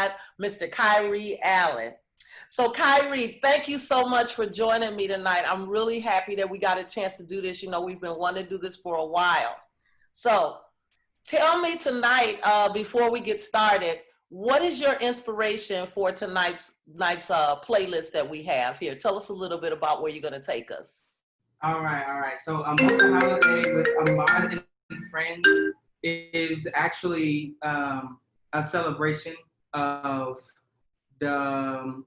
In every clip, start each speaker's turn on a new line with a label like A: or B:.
A: Ahmad, Mr. Kyree Allen. So Kyree, thank you so much for joining me tonight. I'm really happy that we got a chance to do this. You know, we've been wanting to do this for a while. So tell me tonight, before we get started, what is your inspiration for tonight's playlist that we have here? Tell us a little bit about where you're going to take us.
B: All right. So Mocha Holiday with Ahmad and Friends is actually a celebration of the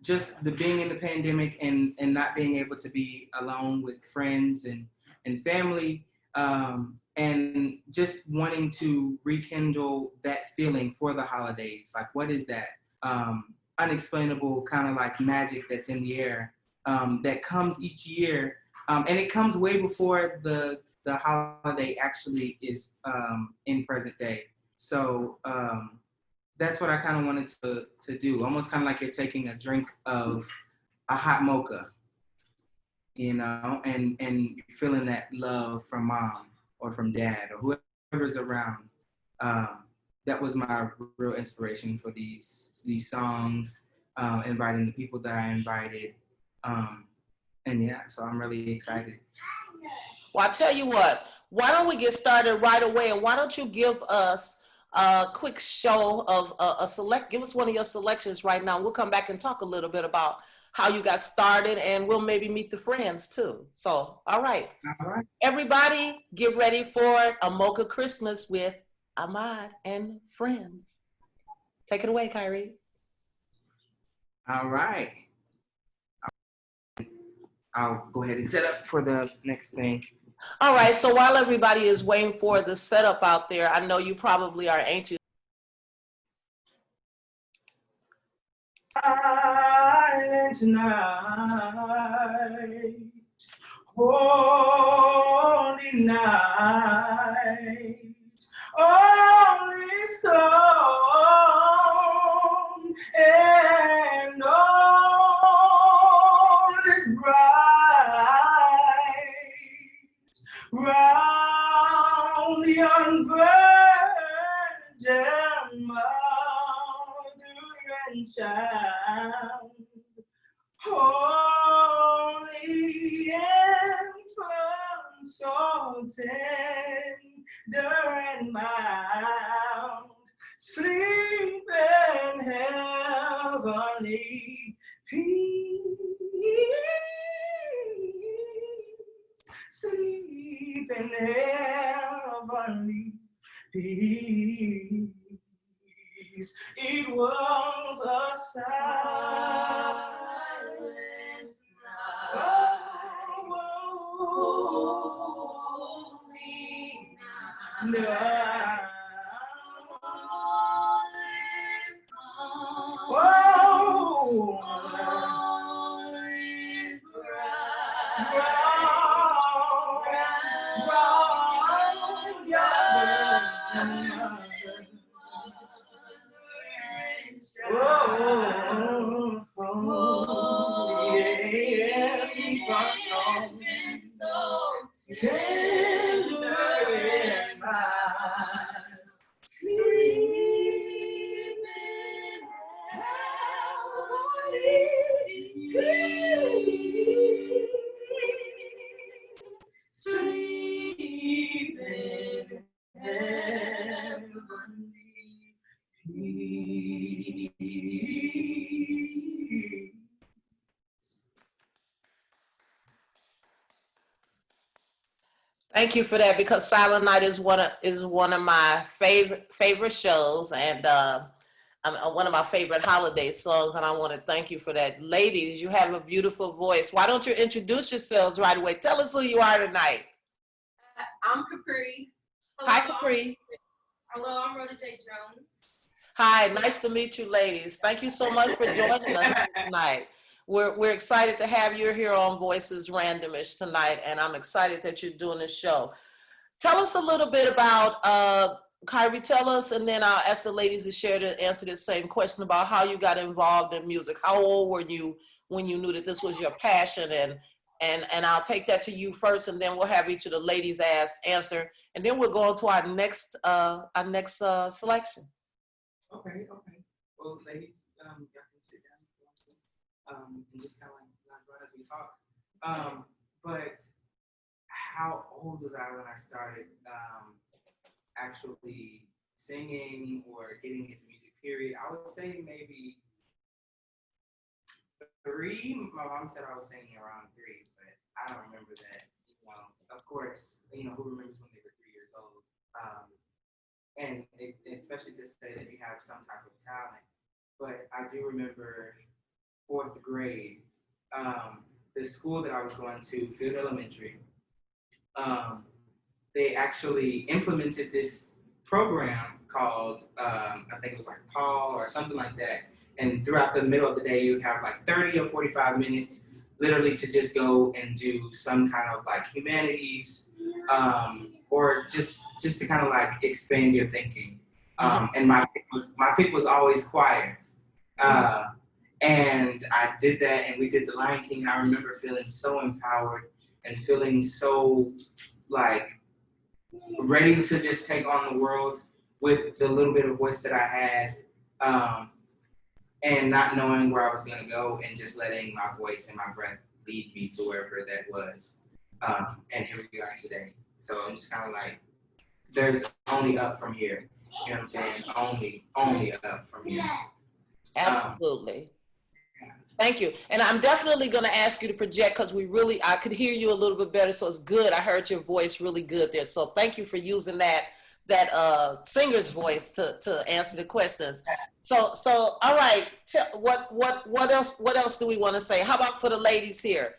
B: just the being in the pandemic and not being able to be alone with friends and family, and just wanting to rekindle that feeling for the holidays. Like, what is that unexplainable kind of like magic that's in the air, that comes each year, and it comes way before the holiday actually is in present day. So that's what I kind of wanted to do. Almost kind of like you're taking a drink of a hot mocha, you know, and you're feeling that love from mom or from dad or whoever's around. That was my real inspiration for these songs, inviting the people that I invited. And yeah, so I'm really excited.
A: Well, I tell you what, why don't we get started right away, and why don't you give us a quick show of give us one of your selections right now. We'll come back and talk a little bit about how you got started, and we'll maybe meet the friends too. So, all right. Everybody get ready for a Mocha Christmas with Ahmad and Friends. Take it away, Kyree.
B: All right. I'll go ahead and set up for the next thing.
A: All right, so while everybody is waiting for the setup out there, I know you probably are anxious.
B: Silent night, holy night, all is calm and all is bright. Round the unvirgin mother and child, holy infant, so tender and mild, sleep in heavenly peace. Sleep in heavenly peace. It was a silent night. Night. Whoa. Tender in my sleep in heavenly peace. Sleep in heavenly peace.
A: Thank you for that, because Silent Night is one of my favorite shows, and one of my favorite holiday songs, and I want to thank you for that. Ladies, you have a beautiful voice. Why don't you introduce yourselves right away? Tell us who you are tonight.
C: I'm Kyree.
A: Hi, Kyree.
C: Hello, I'm Rhoda J. Jones.
A: Hi, nice to meet you, ladies. Thank you so much for joining us tonight. We're excited to have you here on Voices Randomish tonight, and I'm excited that you're doing this show. Tell us a little bit about, Kyree, tell us, and then I'll ask the ladies to share to answer the same question about how you got involved in music. How old were you when you knew that this was your passion? And I'll take that to you first, and then we'll have each of the ladies answer, and then we'll go on to our next selection.
B: Okay. So, ladies, y'all can sit down if you want to, and just kind of like run as we talk. But how old was I when I started actually singing or getting into music? Period. I would say maybe 3. My mom said I was singing around 3, but I don't remember that. Of course, who remembers when they were 3 years old? And especially to say that you have some type of talent. But I do remember 4th grade, the school that I was going to, Field Elementary, they actually implemented this program called, I think it was like Paul or something like that. And throughout the middle of the day, you would have like 30 or 45 minutes literally to just go and do some kind of like humanities, or just to kind of like expand your thinking. And my pick was always choir. And I did that, and we did the Lion King, and I remember feeling so empowered and feeling so like ready to just take on the world with the little bit of voice that I had, and not knowing where I was going to go, and just letting my voice and my breath lead me to wherever that was. And here we are today. So I'm just kind of like, there's only up from here. You know what I'm saying? Only up from here.
A: Absolutely. Thank you. And I'm definitely going to ask you to project, because I could hear you a little bit better. So it's good. I heard your voice really good there. So thank you for using that singer's voice to answer the questions. So all right. What else do we want to say? How about for the ladies here?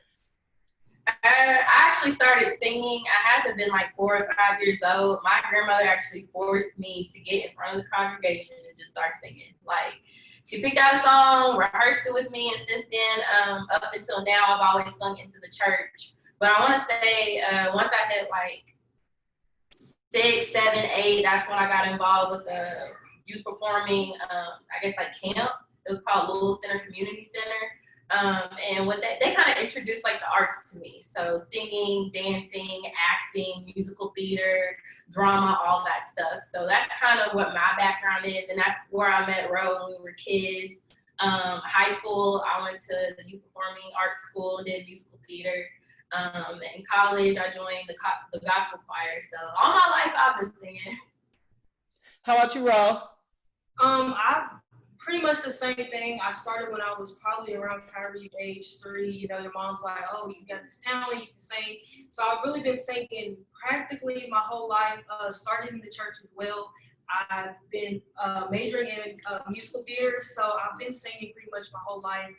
C: I actually started singing. I had to have been like 4 or 5 years old. My grandmother actually forced me to get in front of the congregation and just start singing. Like, she picked out a song, rehearsed it with me, and since then, up until now, I've always sung into the church. But I want to say, once I hit like 6, 7, 8, that's when I got involved with the youth performing, I guess like camp. It was called Louisville Center Community Center. And what they kind of introduced like the arts to me. So singing, dancing, acting, musical theater, drama, all that stuff. So that's kind of what my background is. And that's where I met Ro when we were kids. High school, I went to the youth performing arts school and did musical theater. In college, I joined the gospel choir. So all my life I've been singing.
A: How about you, Ro?
D: I pretty much the same thing. I started when I was probably around Kyree's age 3. Your mom's like, oh, you got this talent, you can sing. So I've really been singing practically my whole life, started in the church as well. I've been majoring in musical theater, so I've been singing pretty much my whole life.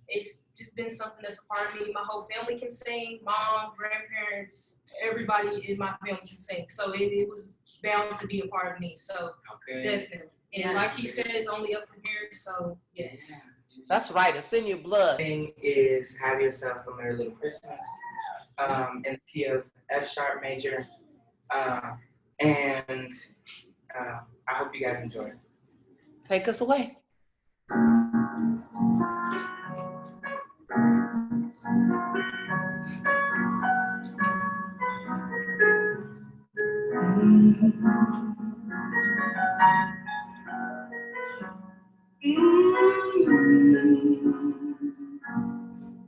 D: It's just been something that's a part of me. My whole family can sing, mom, grandparents, everybody in my family can sing. So it was bound to be a part of me, so definitely. And like he said, it's only up from here, so yes.
A: That's right, it's in your blood.
B: Thing is Have Yourself a Merry Little Christmas, in the key of F sharp major, and I hope you guys enjoy it.
A: Take us away.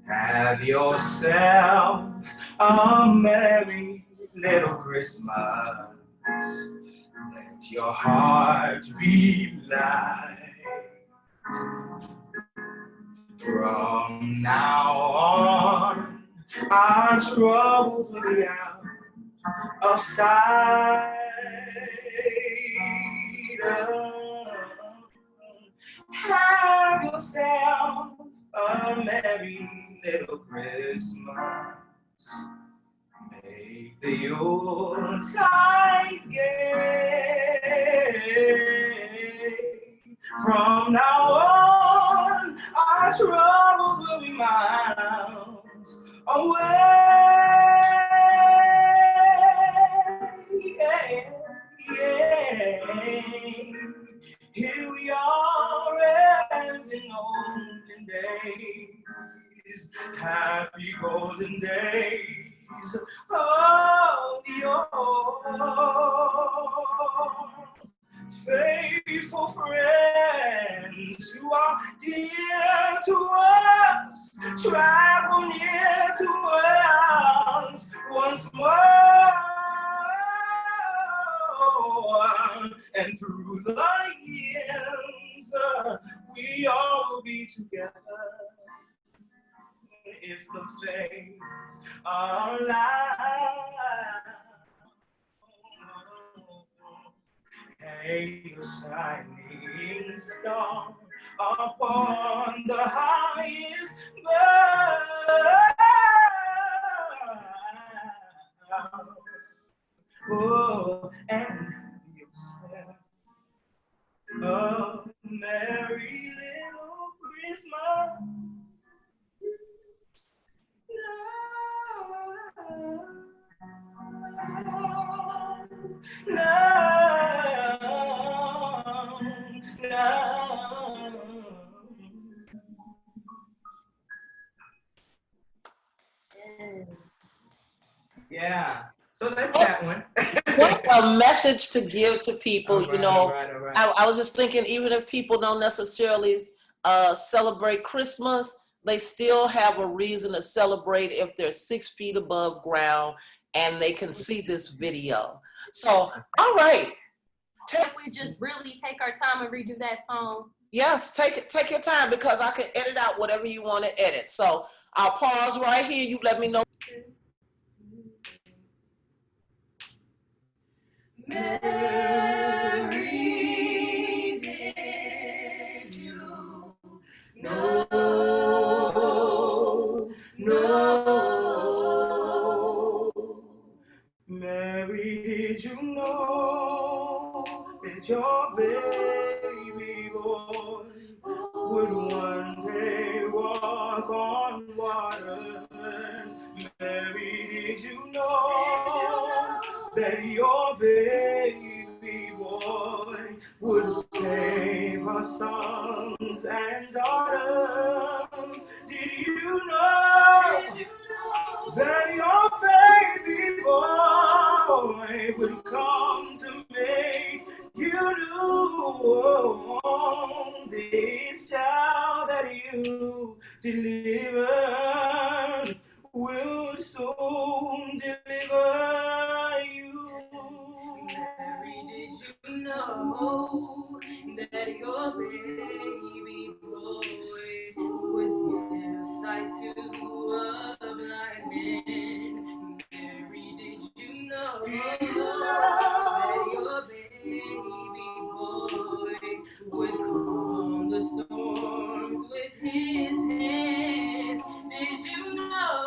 B: Have yourself a merry little Christmas. Let your heart be light. From now on, our troubles will be out of sight. Have yourself a merry little Christmas. Make the Yuletide gay. From now on, our troubles will be miles away. Yeah, yeah. Here we are as in olden days, happy golden days of the old. Faithful friends friends who are dear to us travel near to us once more. And through the years, we all will be together if the fates are alive. Hang a shining star upon the highest bough. Oh, and yourself a merry little Christmas. No, no. Yeah. So that's that one.
A: What a message to give to people,
B: All right.
A: I was just thinking, even if people don't necessarily celebrate Christmas, they still have a reason to celebrate if they're 6 feet above ground and they can see this video. So, all right.
C: If we just really take our time and redo that song.
A: Yes, take your time, because I can edit out whatever you want to edit. So I'll pause right here. You let me know.
C: Mary, did you know?
B: Mary, did you know that your baby boy would one day walk on waters? Mary, did you know that your baby boy would save our sons and daughters? Did you know that your baby boy would come to make you new? This child that you delivered will soon deliver you.
D: Mary, did you know that your baby boy would give sight to a blind man? Mary, did you know that your baby boy would calm the storms with his hands? Did you know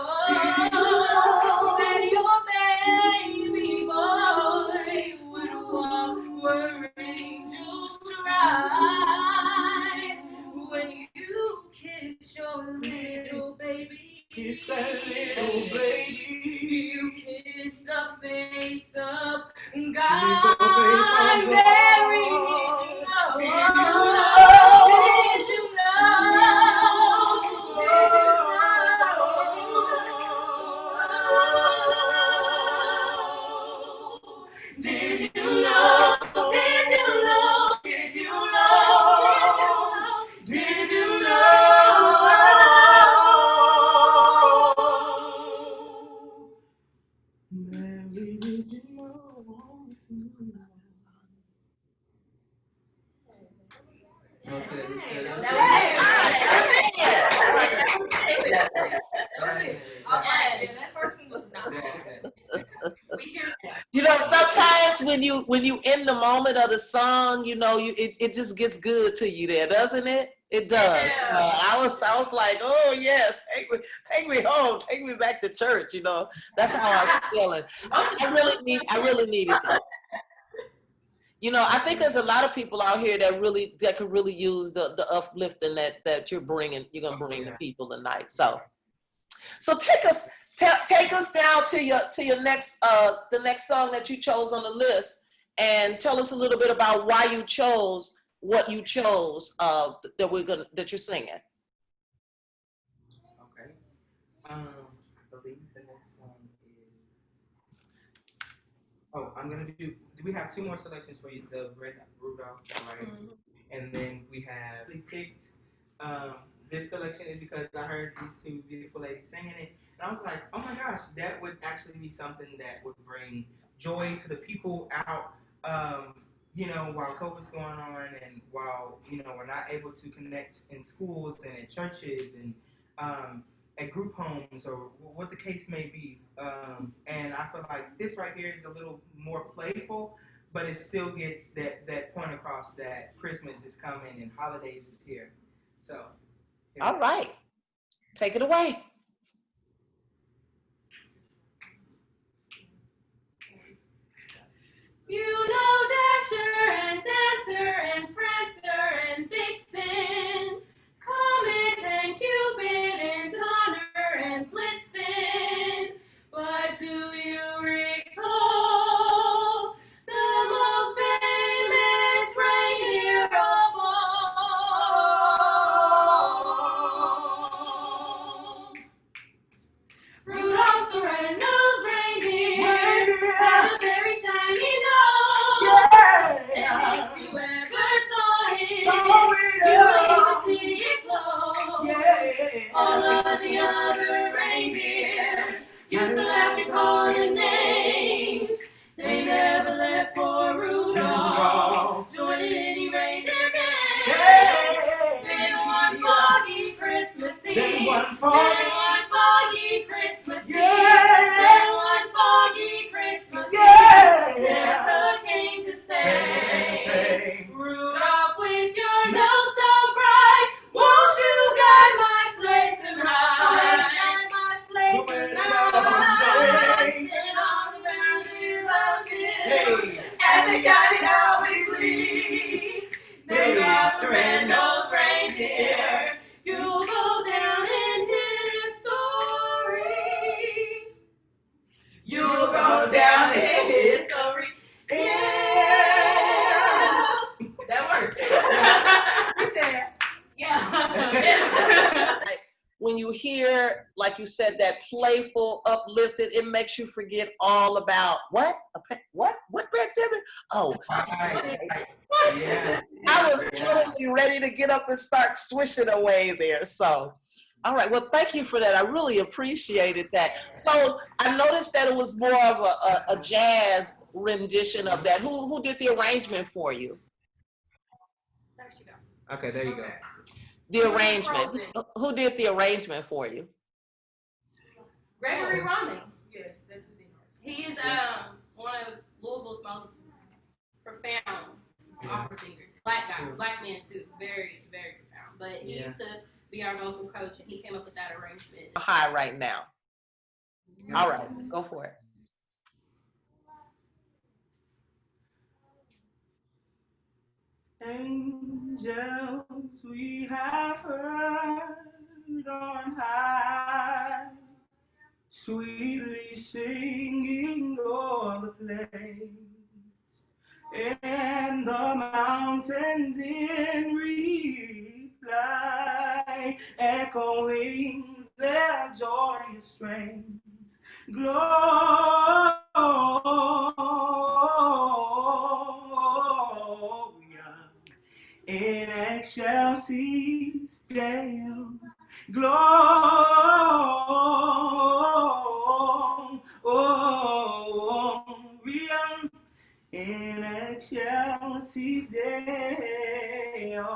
D: that your baby boy would walk where angels ride? When you kiss your little baby,
B: Kiss that little baby.
D: you kiss the face of
B: Kiss
D: God.
B: the face of
D: Mary,
B: God.
D: did you know?
B: Did you know?
D: Did you know? Did you know? Did you know? Did you know? Did you know? Did you know?
B: Mary, did you know? That was good.
D: That first one was not bad.
A: Sometimes when you in the moment of the song, it just gets good to you there, doesn't it? It does.
D: Yeah.
A: I was like, oh yes, take me home, take me back to church. That's how I was feeling. I really needed that. I think there's a lot of people out here that could really use the uplifting that you're gonna bring to people tonight. So take us down to your next the next song that you chose on the list, and tell us a little bit about why you chose what you chose that you're singing.
B: Okay. I believe the next song is. Oh, I'm gonna do. Do we have two more selections for you? The Red Rudolph, right? And then we have picked this selection is because I heard these two beautiful ladies singing it, and I was like, oh my gosh, that would actually be something that would bring joy to the people out. While COVID's going on, and while we're not able to connect in schools and in churches and at group homes or what the case may be. And I feel like this right here is a little more playful, but it still gets that point across that Christmas is coming and holidays is here. So,
A: all right, take it away.
C: You know Dasher and Dancer and Prancer and Vixen, Comet and Cupid and Donner and Blitzen. But do you recall the most famous reindeer of all? Rudolph the red-nosed reindeer had a very shiny nose. And if you ever saw him, you would even see it glow. All of the other reindeer used to laugh and call him names. They never left poor Rudolph joining any reindeer game. Then one foggy Christmas Eve. Then one foggy Christmas Eve. Then one foggy Christmas Eve. Santa came to say, Rudolph, with your nose so bright, won't you guide my sleigh tonight? Guide my sleigh tonight. Then all around you love him, and they shouted out with glee. They got the red-nosed reindeer. You'll go down in history. You'll go down in history. Yeah. That worked. I said, yeah.
A: When you hear, like you said, that playful, uplifted, it makes you forget all about what pandemic? Oh,
B: Yeah.
A: I was totally ready to get up and start swishing away there. So, all right. Well, thank you for that. I really appreciated that. So I noticed that it was more of a jazz rendition of that. Who did the arrangement for you?
C: There she go.
B: Okay, there you go.
A: The arrangement. Who did the arrangement for you?
C: Gregory Roming.
D: Yes, that's who did it.
C: He is one of Louisville's most profound opera singers. Black guy, black man too. Very, very profound. But he used to be our vocal coach, and he came up with that arrangement.
A: High right now. All right, go for it.
B: Angels we have heard on high, sweetly singing o'er the plains, and the mountains in reply, echoing their joyous strains. Gloria in excelsis Deo. Gloria in excelsis Deo.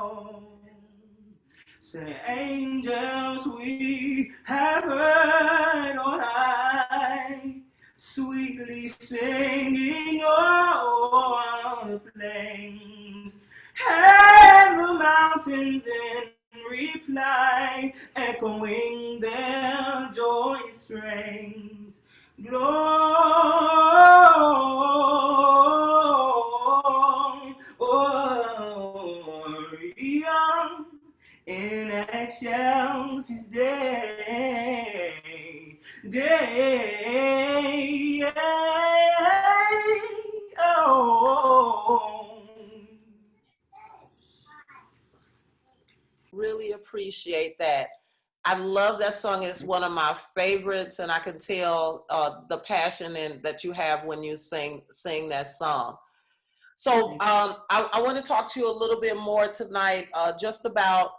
B: Say, angels we have heard on high, sweetly singing o'er the plains, and the mountains in reply, echoing their joyous strains. Gloria in excelsis Dei. Oh.
A: Really appreciate that. I love that song. It's one of my favorites, and I can tell the passion that you have when you sing that song. So I want to talk to you a little bit more tonight, just about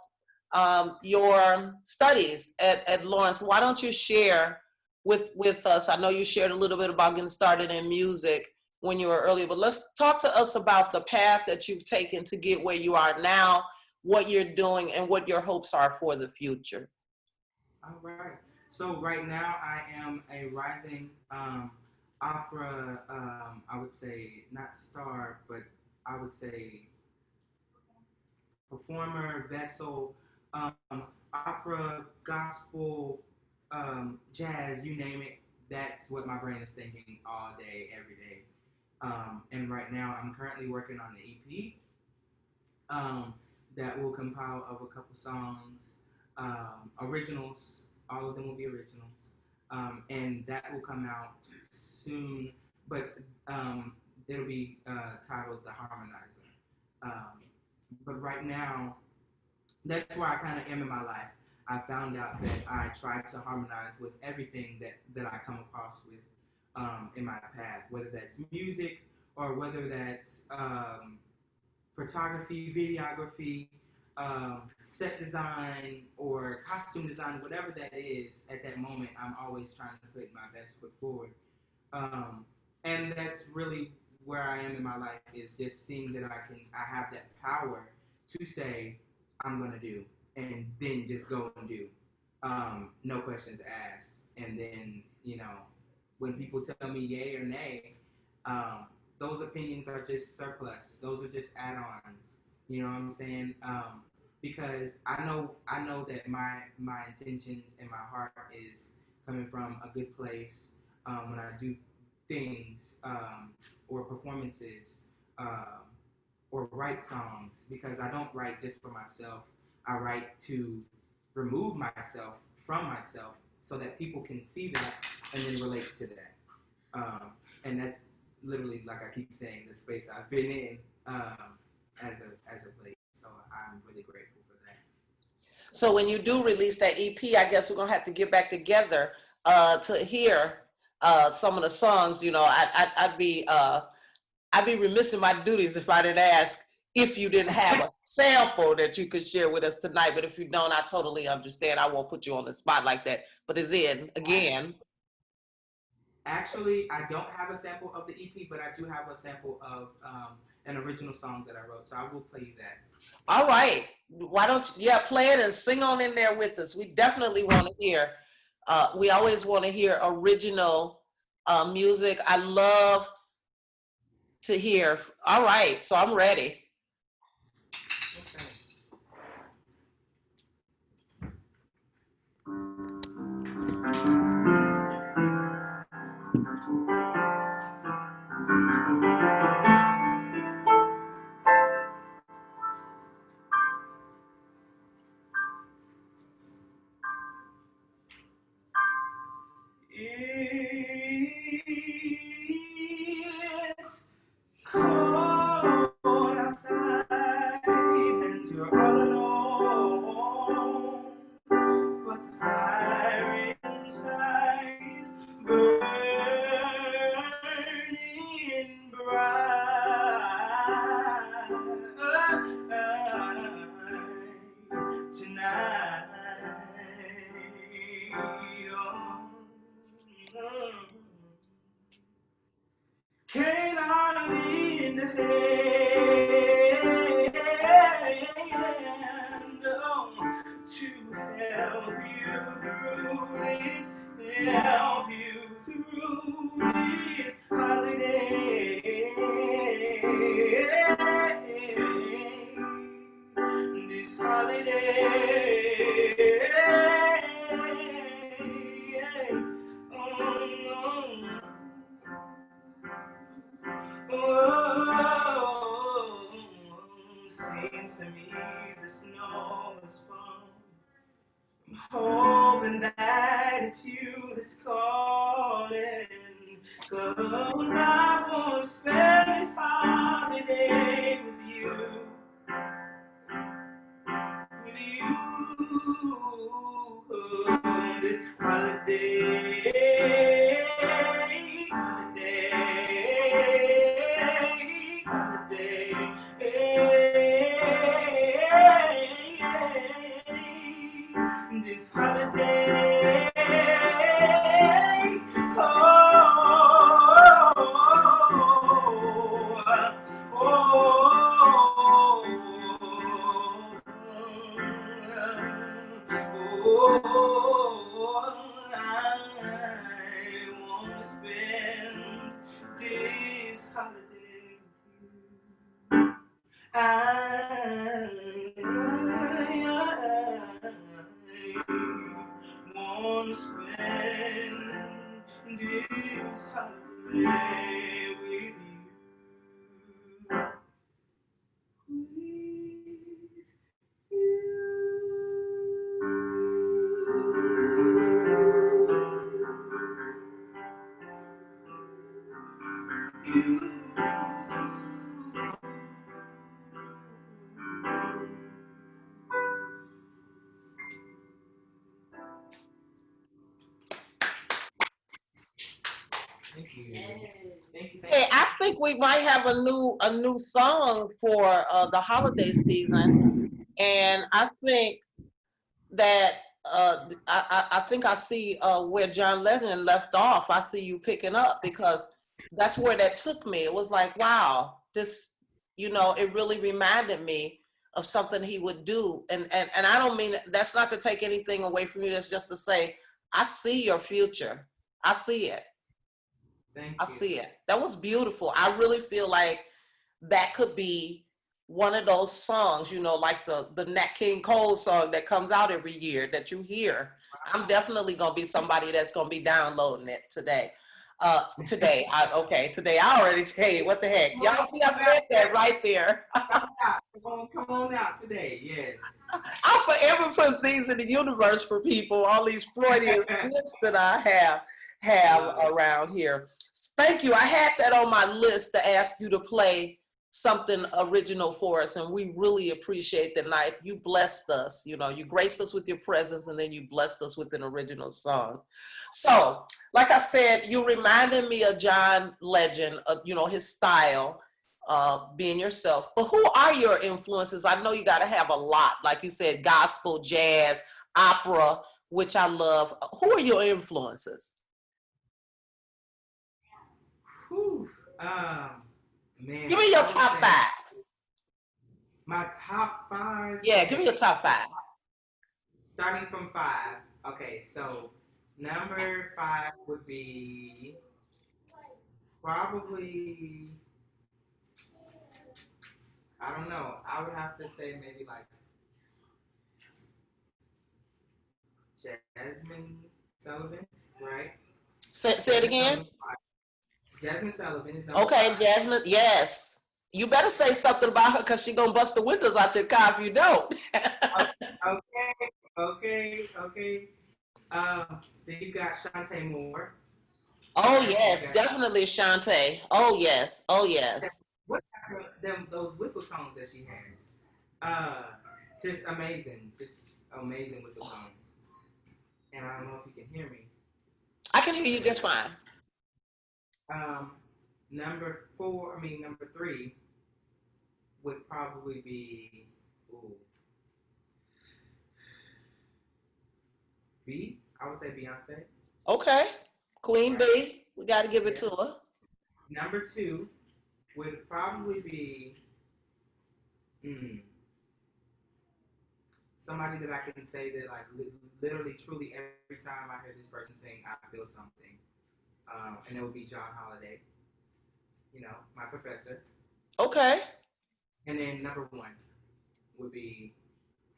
A: your studies at Lawrence. Why don't you share with us? I know you shared a little bit about getting started in music when you were earlier, but let's talk to us about the path that you've taken to get where you are now, what you're doing, and what your hopes are for the future.
B: All right. So right now I am a rising opera. I would say not star, but I would say performer, vessel, opera, gospel, jazz, you name it. That's what my brain is thinking all day, every day. And right now, I'm currently working on the EP um, that will compile of a couple songs, originals. All of them will be originals, and that will come out soon. But it'll be titled "The Harmonizer." But right now, that's where I kind of am in my life. I found out that I try to harmonize with everything that I come across with in my path, whether that's music or whether that's photography, videography, set design, or costume design, whatever that is at that moment. I'm always trying to put my best foot forward. Um, and that's really where I am in my life, is just seeing that I have that power to say I'm gonna do, and then just go and do, no questions asked. And then when people tell me yay or nay, um, those opinions are just surplus. Those are just add-ons. You know what I'm saying? Because I know that my intentions and my heart is coming from a good place when I do things or performances um, or write songs, because I don't write just for myself. I write to remove myself from myself so that people can see that and then relate to that. And that's literally, like I keep saying, the space I've been in as of late. So I'm really grateful for that.
A: So when you do release that EP, I guess we're gonna have to get back together to hear some of the songs. I'd be remiss in my duties if I didn't ask if you didn't have a sample that you could share with us tonight. But if you don't, I totally understand. I won't put you on the spot like that. But then again,
B: Actually, I don't have a sample of the EP, but I do have a sample of an original song that I wrote. So I will play you that.
A: all right. Why don't you, yeah, play it and sing on in there with us. We definitely want to hear. We always want to hear original music. I love to hear. All right, so I'm ready.
B: Okay. It's cold outside and you're all alone, but the fire inside is burning bright tonight. Oh. Can I lend a hand to help you through this, help you through this holiday, this holiday. Oh, oh, seems to me the snow is falling. I'm hoping that it's you that's calling, 'cause I want to spend this holiday with you, with you, this holiday, holiday, holiday. Oh, I wanna spend this holiday with you. I wanna spend this holiday with Thank you. Thank you.
A: Hey, I think we might have a new song for the holiday season, and I think that I think I see where John Legend left off. I see you picking up because that's where that took me. It was like, wow, this, it really reminded me of something he would do. And I don't mean that's not to take anything away from you. That's just to say, I see your future. I see it.
B: Thank
A: I
B: you.
A: see it. That was beautiful. I really feel like that could be one of those songs, like the Nat King Cole song that comes out every year that you hear. I'm definitely gonna be somebody that's gonna be downloading it today. Today I already tell you what the heck. Y'all see I said that right there.
B: Come on out today. Yes.
A: I forever put things in the universe for people, all these Freudian slips that I have around here. Thank you. I had that on my list to ask you to play something original for us, and we really appreciate the night. You blessed us, you graced us with your presence, and then you blessed us with an original song. So, like I said, you reminded me of John Legend, of his style, being yourself. But who are your influences? I know you got to have a lot, like you said, gospel, jazz, opera, which I love. Who are your influences?
B: Whew. Man.
A: Give me your
B: I would
A: top
B: say
A: five.
B: my top five.
A: Yeah, give me your
B: Okay.
A: top five.
B: Starting from five. Okay, so number five would be probably, I don't know. I would have to say maybe like Jasmine Sullivan, right?
A: Say it
B: Jasmine
A: again.
B: Sullivan. Jasmine Sullivan is number
A: Okay,
B: five.
A: Jasmine. Yes. You better say something about her because she gonna bust the windows out your car if you don't.
B: Okay. Then you got Shantae Moore.
A: Oh
B: Right? You
A: yes,
B: got
A: definitely Shantae. Oh yes. Oh yes.
B: what those whistle tones that she has. Uh, just amazing. Just amazing whistle tones. And I don't know if you can hear me.
A: I can hear you just fine.
B: Um, number three would probably be ooh, B. I would say Beyonce.
A: Okay. Queen
B: Right?
A: B. We gotta give it
B: Yeah.
A: to her.
B: Number two would probably be mm, somebody that I can say that like literally, truly every time I hear this person sing, I feel something. And it would be John Holiday. My professor.
A: Okay.
B: And then number one would be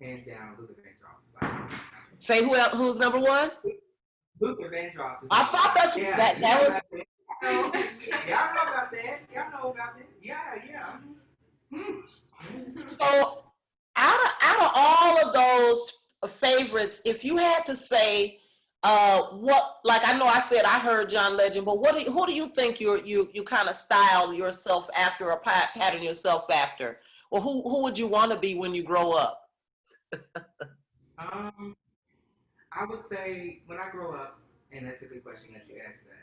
B: hands down Luther Vandross. Like,
A: Say who's number one?
B: Luther Vandross is
A: I
B: number
A: thought
B: one.
A: that's
B: Yeah,
A: that was
B: y'all know about that. Y'all know about that. Yeah.
A: so out of all of those favorites, if you had to say what, like I know I said I heard John Legend, but who do you think you kind of style yourself after or pattern yourself after? Or who would you want to be when you grow up?
B: um, I would say when I grow up, and that's a good question that you asked that.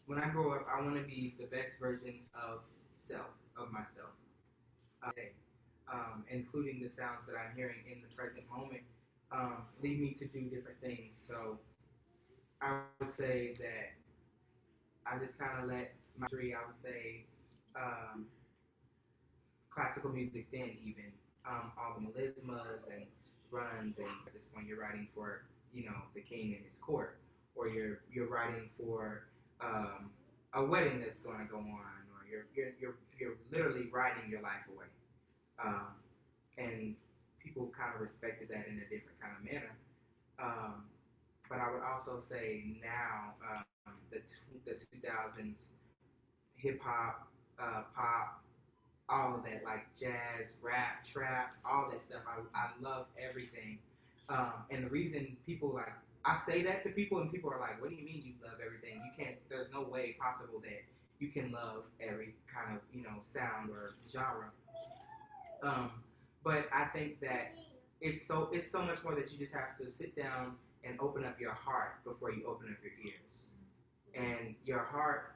B: When I grow up, I want to be the best version of myself, including the sounds that I'm hearing in the present moment, lead me to do different things. So I would say that I just kind of let I would say classical music then even all the melismas and runs, and at this point you're writing for the king and his court, or you're writing for a wedding that's going to go on, or you're literally writing your life away, um, and people kind of respected that in a different kind of manner. Um, but I would also say now the 2000s hip hop, pop, all of that, like jazz, rap, trap, all that stuff. I love everything. And the reason people like, I say that to people, and people are like, what do you mean you love everything? You can't, there's no way possible that you can love every kind of, sound or genre. Um, but I think that it's so much more that you just have to sit down and open up your heart before you open up your ears. And your heart,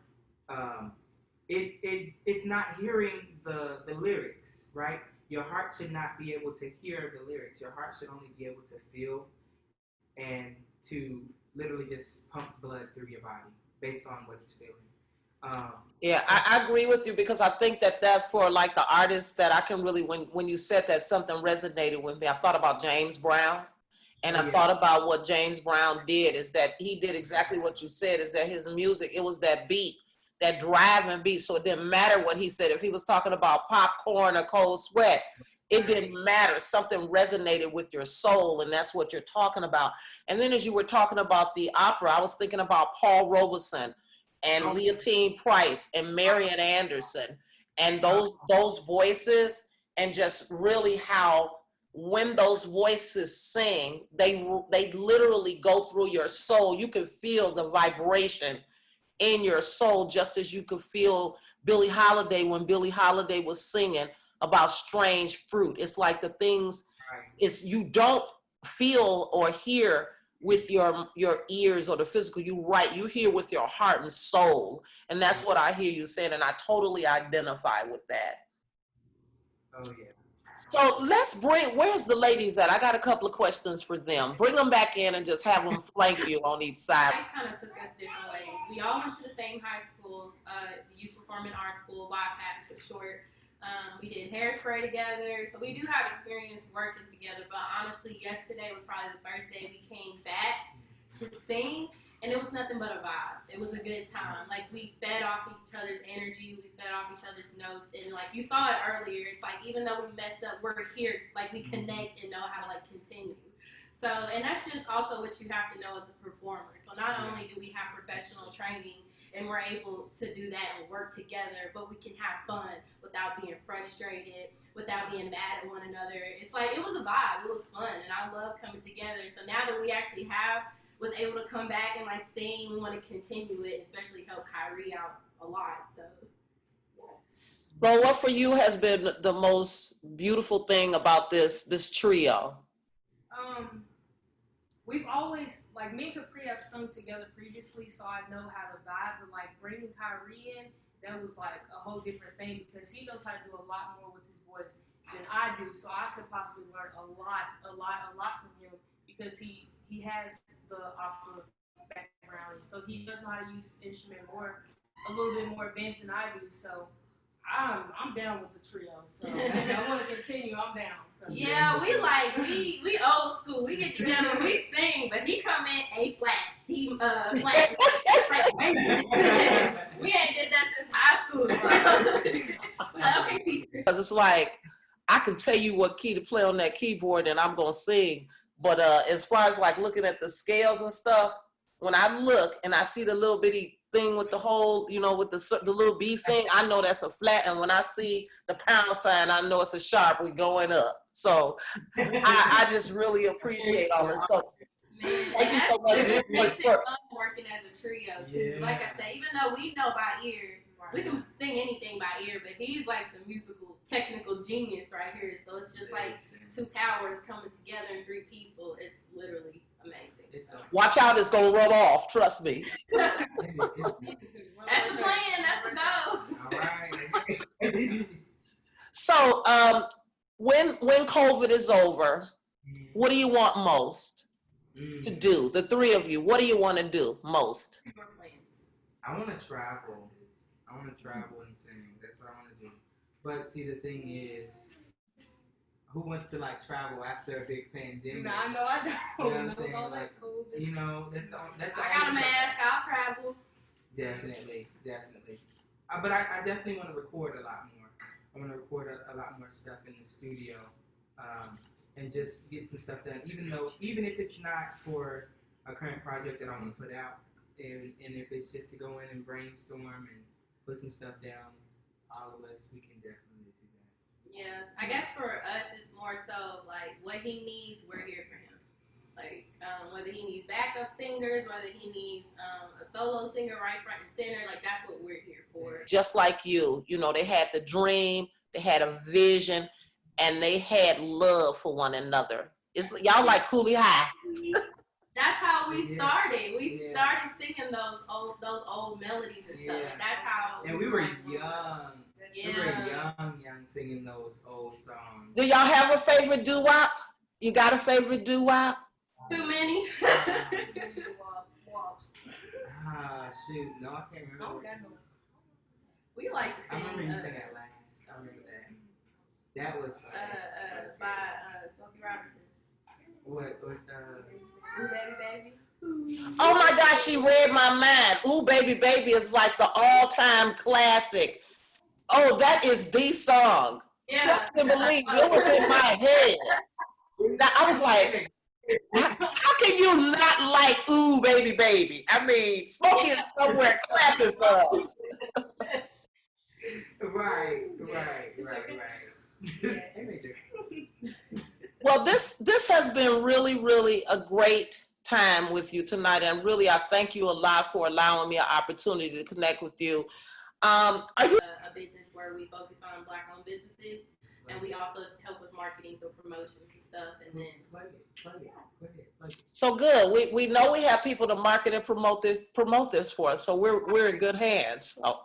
B: um, it's not hearing the lyrics, right? Your heart should not be able to hear the lyrics. Your heart should only be able to feel and to literally just pump blood through your body based on what it's feeling. Um,
A: Yeah, I agree with you because I think that for like the artists that I can really, when you said that, something resonated with me. I thought about James Brown, and
B: oh
A: I
B: yeah,
A: thought about what James Brown did is that he did exactly what you said, is that his music, it was that beat, that driving beat. So it didn't matter what he said. If he was talking about popcorn or cold sweat, it didn't matter. Something resonated with your soul, and that's what you're talking about. And then as you were talking about the opera, I was thinking about Paul Robeson and
B: oh,
A: Leontine Price and Marian Anderson and those voices, and just really how when those voices sing, they literally go through your soul. You can feel the vibration in your soul, just as you could feel Billie Holiday when Billie Holiday was singing about strange fruit. It's like the things,
B: right.
A: it's you don't feel or hear with your ears or the physical. You hear with your heart and soul, and that's what I hear you saying, and I totally identify with that.
B: Oh yeah.
A: So where's the ladies at? I got a couple of questions for them. Bring them back in and just have them flank you on each side.
C: Life kind of took us different ways. We all went to the same high school, youth performing arts school, Y.P.A.S for short. We did hairspray together, so we do have experience working together. But honestly, yesterday was probably the first day we came back to sing, and it was nothing but a vibe. It was a good time. Like, we fed off each other's energy, we fed off each other's notes, and like you saw it earlier, it's like even though we messed up, we're here. Like, we connect and know how to like continue. So, and that's just also what you have to know as a performer. So not only do we have professional training and we're able to do that and work together, but we can have fun without being frustrated, without being mad at one another. It's like, it was a vibe, it was fun, and I love coming together. So now that we actually was able to come back and like sing, we want to continue it, especially help Kyree out a lot. So
A: Well, what for you has been the most beautiful thing about this trio?
D: Um, we've always, like, me and Capri have sung together previously, so I know how to vibe. But like bringing Kyree in, that was like a whole different thing because he knows how to do a lot more with his voice than I do. So I could possibly learn a lot from him because he has the opera background, so he does know how to use his instrument a little bit more advanced than I do. So I'm down with the trio. So I want to continue. I'm down. So.
C: yeah, we old school. We get together, we sing, but he come in A flat, C flat. Like, we ain't did that since high school. So. Like, okay, teacher.
A: Because it's like I can tell you what key to play on that keyboard and I'm gonna sing. But as far as like looking at the scales and stuff, when I look and I see the little bitty thing with the whole, with the little B thing, I know that's a flat. And when I see the pound sign, I know it's a sharp. We're going up. So I just really appreciate all this. So
C: Man,
A: thank you so much.
C: it makes it fun working as a trio too.
B: Yeah.
C: Like I said, even though we know by ear, we can sing anything by ear, but he's like the musical technical genius right here. So it's just like two powers coming together in three people. It's literally amazing.
A: Watch out, it's gonna rub off. Trust me.
C: That's the plan. That's the goal.
B: All right.
A: So when COVID is over, what do you want most to do? The three of you, what do you want to do most?
B: I want to travel. I want to travel and sing. That's what I want to do. But see, the thing is, who wants to like travel after a big pandemic?
D: Nah, I know I don't.
B: You know what I'm
D: No,
B: saying?
D: all
B: Like,
D: that COVID.
B: you know, that's the
C: I got a mask. I'll travel.
B: Definitely. But I definitely want to record a lot more. I want to record a lot more stuff in the studio, and just get some stuff done. Even if it's not for a current project that I want to put out, and if it's just to go in and brainstorm and put some stuff down, all of us, we can definitely do that.
C: Yeah, I guess for us, it's more so like what he needs, we're here for him. Like whether he needs backup singers, whether he needs a solo singer right front and center, like that's what we're here for.
A: Just like you know, they had the dream, they had a vision, and they had love for one another. It's y'all like Coolie High.
C: That's how we started. We started singing those old melodies and stuff. Like that's how.
B: And we were young.
C: Yeah.
B: We were young singing those old songs.
A: Do y'all have a favorite doo-wop? You got a favorite doo-wop?
C: Too many.
B: Shoot, no, I can't remember.
D: I don't got no.
C: We like to
B: I
C: sing.
B: remember you sang that last. I remember that. That was
C: by Sophie Robinson.
B: What?
C: Ooh, baby.
A: Oh my gosh, she read my mind. Ooh, baby, baby is like the all-time classic. Oh, that is the song.
C: Yeah.
A: Trust and believe, it was in my head. Now, I was like, how can you not like Ooh, baby, baby? I mean, Smokey is somewhere clapping for us.
B: Right.
A: Well, this has been really, really a great time with you tonight, and really, I thank you a lot for allowing me an opportunity to connect with you. Are you
C: a business where we focus on Black-owned businesses, and we also help with marketing, so promotions and stuff, and then
B: Play it.
A: so good? We know we have people to market and promote this for us, so we're in good hands. So.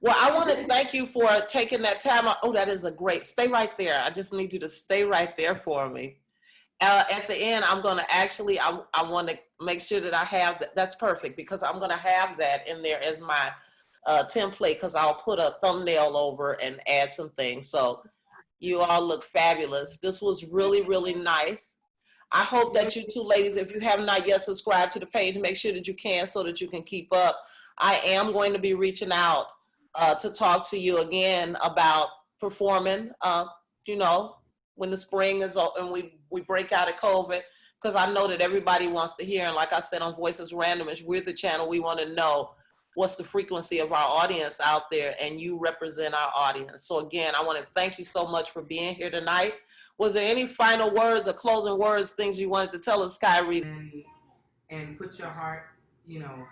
A: Well, I want to thank you for taking that time. Oh, that is a great. Stay right there. I just need you to stay right there for me. At the end, I'm going to actually, I want to make sure that I have that. That's perfect, because I'm going to have that in there as my template, because I'll put a thumbnail over and add some things. So you all look fabulous. This was really, really nice. I hope that you two ladies, if you have not yet subscribed to the page, make sure that you can, so that you can keep up. I am going to be reaching out to talk to you again about performing, you know, when the spring is over and we break out of COVID, because I know that everybody wants to hear. And like I said on Voices Randomish, we're the channel. We want to know what's the frequency of our audience out there, and you represent our audience. So again, I want to thank you so much for being here tonight. Was there any final words or closing words, things you wanted to tell us, Kyree?
B: And put your heart, you know,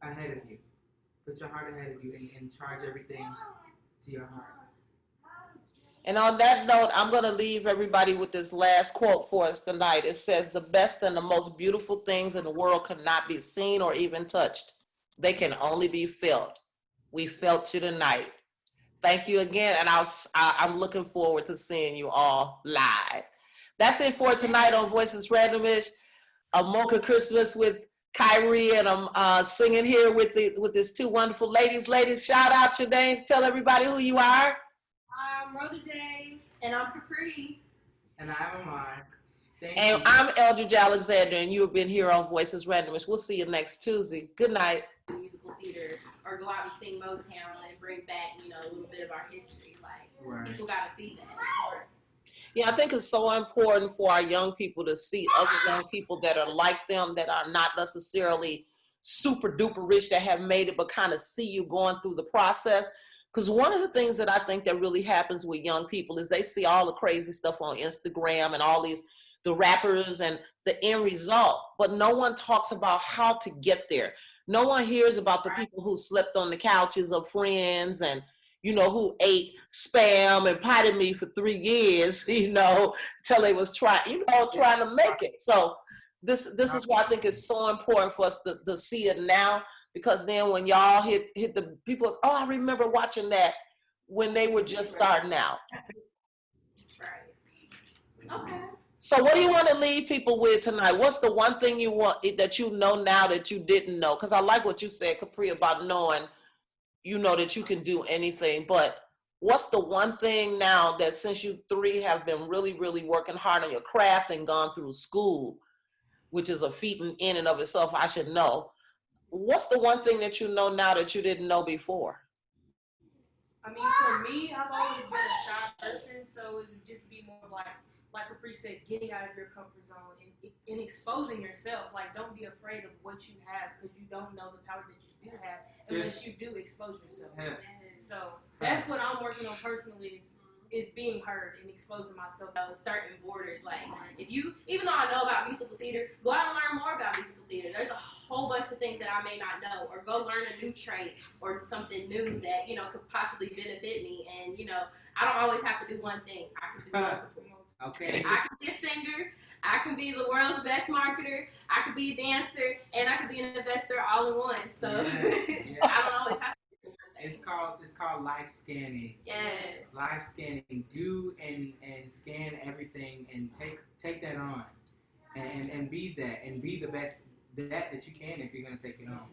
B: ahead of you. Put your heart ahead of you and charge everything to your heart.
A: And on that note, I'm going to leave everybody with this last quote for us tonight. It says, "The best and the most beautiful things in the world cannot be seen or even touched. They can only be felt. We felt you tonight." Thank you again, and I'm looking forward to seeing you all live. That's it for tonight on Voices Randomish. A Mocha Christmas with Kyree, and I'm singing here with these two wonderful ladies. Ladies, shout out your names. Tell everybody who you are.
D: I'm Rhoda J.
C: And I'm Kyree.
B: And I'm Ahmad.
A: And I'm Eldridge Alexander, and you have been here on Voices Randomish. We'll see you next Tuesday. Good night.
C: Musical theater, or go out and sing Motown and bring back, you know, a little bit of our history. Like, people got to see that.
A: Yeah, I think it's so important for our young people to see other young people that are like them, that are not necessarily super duper rich, that have made it, but kind of see you going through the process. Because one of the things that I think that really happens with young people is they see all the crazy stuff on Instagram and all the rappers and the end result, but no one talks about how to get there. No one hears about the people who slept on the couches of friends, and, you know, who ate Spam and potted me for 3 years, you know, till they was trying to make it. So this is why I think it's so important for us to see it now, because then when y'all hit the people, oh, I remember watching that when they were just starting out.
C: Right. Okay.
A: So what do you want to leave people with tonight? What's the one thing you want that you know now that you didn't know? Because I like what you said, Capri, about knowing, you know, that you can do anything. But what's the one thing now that since you three have been really, really working hard on your craft and gone through school, which is a feat in and of itself, I should know. What's the one thing that you know now that you didn't know before?
D: I mean, for me, I've always been a shy person, so it would just be more like Capri said, getting out of your comfort zone and exposing yourself. Like, don't be afraid of what you have because you don't know the power that you do have unless you do expose yourself.
B: Yeah.
D: So that's what I'm working on personally is being heard and exposing myself.
C: Certain borders. Like, if you, even though I know about musical theater, go out and learn more about musical theater. There's a whole bunch of things that I may not know, or go learn a new trade or something new that, you know, could possibly benefit me. And, you know, I don't always have to do one thing. I can do multiple.
B: Okay.
C: I can be a singer, I can be the world's best marketer, I can be a dancer, and I can be an investor all in one. So I don't always have to do one thing.
B: It's called life scanning.
C: Yes.
B: Life scanning. Do and scan everything and take that on, and be that and be the best that you can if you're gonna take it on.